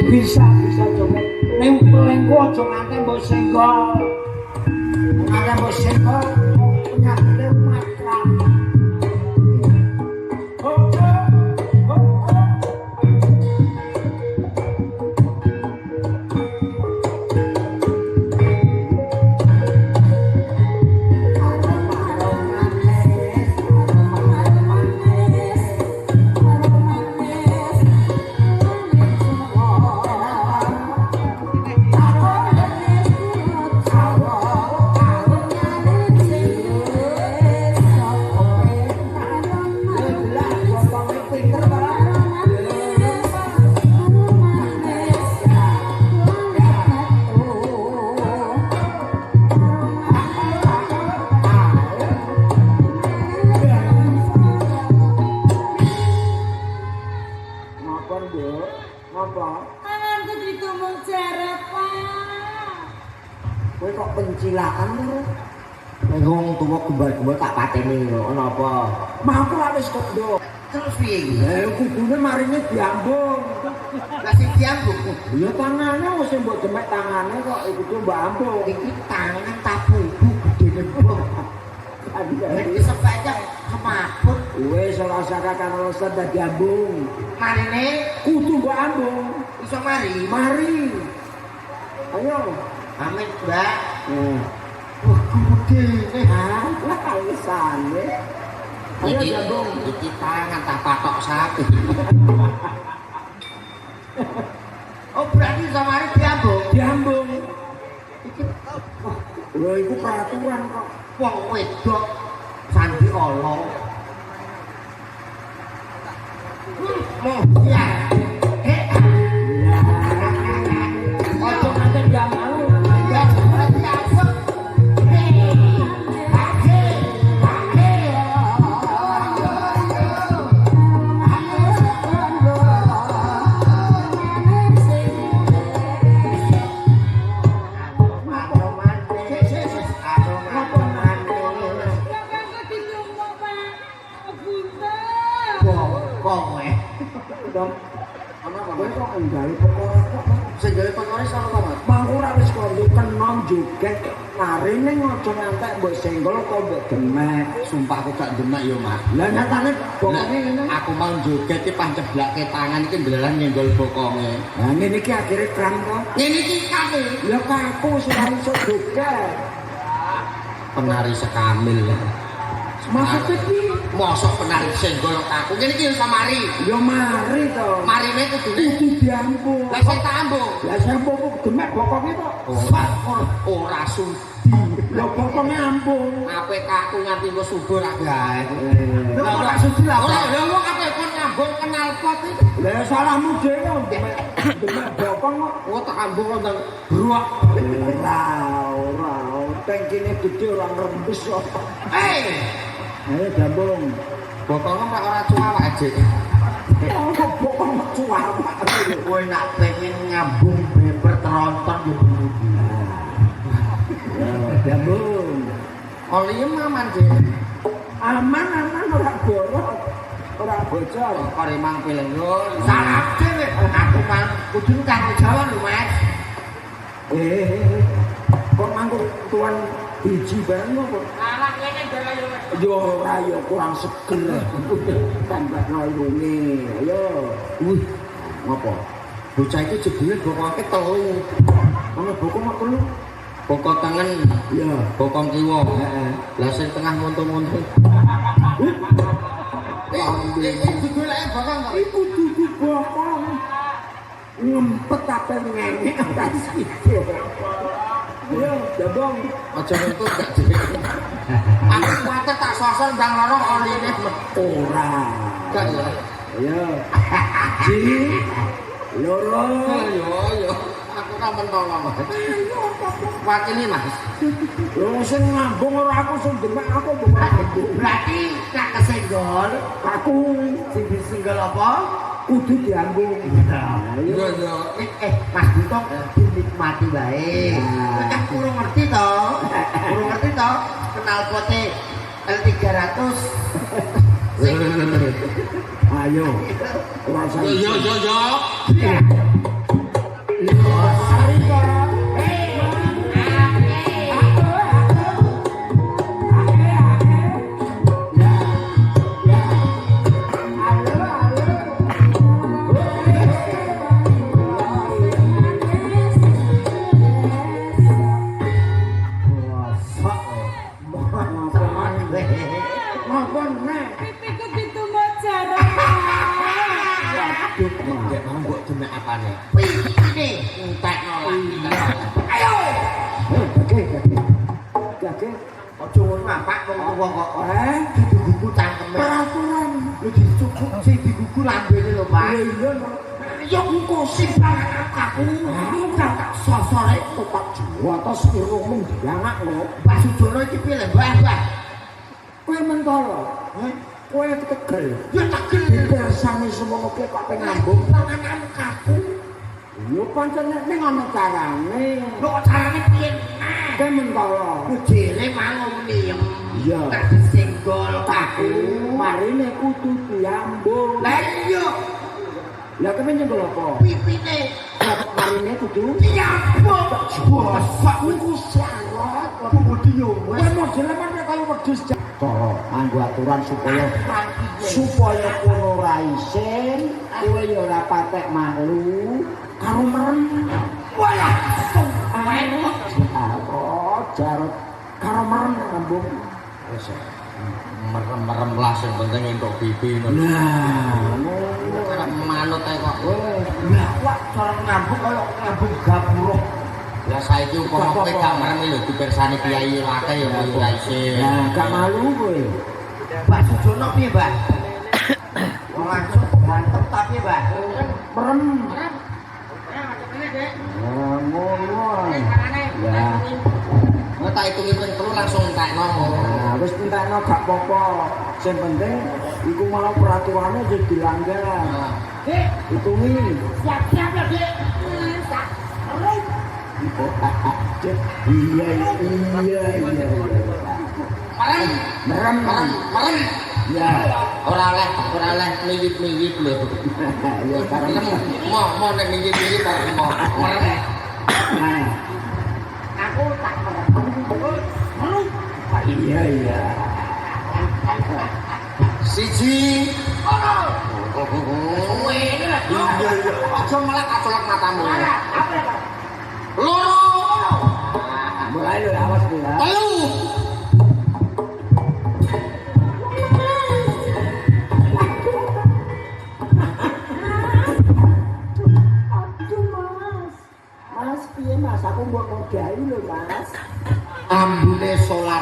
Bisa coba. Ning pelengku aja nganti mbok senggol. Nganti mbok senggol penyakite makram. Pencilaan lho. Nek wong tuwa gembal-gembal tak pateni lho, ana apa? Mangku ra wis kendo. Terus piye? Lah kudune marine diambung. Lah sing diambung. Ya tangane wis mbok demek tangane kok iku tuh mbok ambung. Iki tangan tabubu gedene kok. Iki sepaja kemaput. Wis ora usah karo rasa dadi ambung. Marine kudu mbok ambung. Iso mari. Mari. Ayo. Amin, Mbak. Wah, gede. Lah alisane. Ayo jambung. Iki tangan tak patok sapi. Oh, berarti samari diambung. Diambung. Iki lho iku peraturan kok. Wong wedok sandi Allah. Mau ya. Ojo nganti jamal. Joget marine aja ngantek mbok senggol apa mbok demek. Sumpah aku gak demek ya, Mas. Lah nyatane bokonge ngene. Aku mau joget iki panceblake tangan iki ndelalan nyenggol bokonge. Lah ngene iki akhire kram kok. Ngene iki kaku. Ya kaku sing iso joget. Penari sekamil. Maksudnya ki mosok penari senggol kaku ngene iki iso mari. Ya mari to. Marine kudune diambung. Lah sing tak ambung. Lah sing ambung demek bokonge kok. Ora sudi. Lho pokoke ambung. Ape kaku nganti engko subur ra gawe. Lho ora sudi lah. Ora lho wong ape kon ambung kenal pot iki. Lah salahmu dhewe demek bokong kok. Oh tak ambung kok bruak. Ora. Tengkine gede ora ngrembes kok. Ayo jambung. Bokong kok ora cuawak aja. Kok bokong cuawak. Kowe nak pengen ngambung beber teronton yo jambung. Oliem aman sih. Aman ora borok. Ora bocor. Kok remang pilih yo. Salah dhewe. Aku mang kudu karo Jawa lho, Mas. Kok mangko tuan biji bareng kok. Alah kene dalan yo, Mas. Yo ora yo kurang seger. Tambah noyune. Ayo. Wih. Ngopo? Bocah iki jebule bokoke telu. Ono bokong kok telu. Bokong tangan, iya. Bokong kiwa, lah sing tengah montung-montung. Iki digoleki bokong kok. Iku dudu bokong. Ngempet ape ngene ora sithik. Yo, jabong. Aja ngentut gak dhewe. Aku kuwate tak sosor ndang lorong oline ora. Gak ya. Ayo. Ji. Loro. Yo. Aku kan menolong. Wakili Mas. Lho sing ngambung ora aku sing demek aku berarti tak kesenggol. Aku sing disenggol apa? Kudu diambung. Iya. Mas Butok dinikmati bae. Nek kurang ngerti to? Kenal pote L300. Ayo. Yo. Mau mbok demek apane? Pipine entekno lagi. Ayo. Gage. Aja ngono Pak, wong tuwa kok. Digugu cangkeme. Peraturan. Lu dicukuk sing digugu lambene lho, Pak. Iya. Ya engko simpangan aku. Tak sosore topak jiwa Watos irungmu dianak lho. Pak Sujono iki piye lho, Mbah? Kowe mentolo. Kowe tegel. Ya tegel. Dipersani semono kok pengambung panganan kaku. Yo pancen ning ana carane. Lho carane piye? Kowe mentolo. Kujele mangun niem. Iya. Tak disenggol kaku. Marine kudu diambung. Lah iya. Lah kowe nyenggol apa? Pipine. Marine kudu diambung. Bosok iku syarat. Kudu yo. kowe modele men kaya wedhus cara nganggo aturan supaya kowe ora isin, kowe ya ora patek malu karo merem. Wala. Jarot karo merem ngambung. Wis merem-merem lah sing penting entuk pipi ngono. Nah, ngono Arep manut ae kok. Lah kok cara ngambung kaya ngambung gapura. Lah saiki umpama kowe gak merem lho dipersani kiai lake ya ora isin. Nah, gak malu kowe. Mbak Sujono piye, Mbak? Wong langsung berantem tapi, Mbak. Merem. Ngono. Ya. Nek tak hitungi ping 3 langsung entekno. Nah, wis entekno gak apa-apa. Sing penting iku mau peraturannya aja dilanggar. Hitungi. Siap-siap ya, Dik. Iya. Merem. Ya. Ora oleh miyip-miyip lho. Ya karena Mau nek miyip-miyip kok mau merem. nah, Aku tak merem. iya. Siji. Kowe ini lah. Iya. Aja melek matamu. Apa ya, Pak? Loro. mulai lho awas lho ya. Telu. Mas piye Mas? Aku mbok modai lho Mas. Ambune 11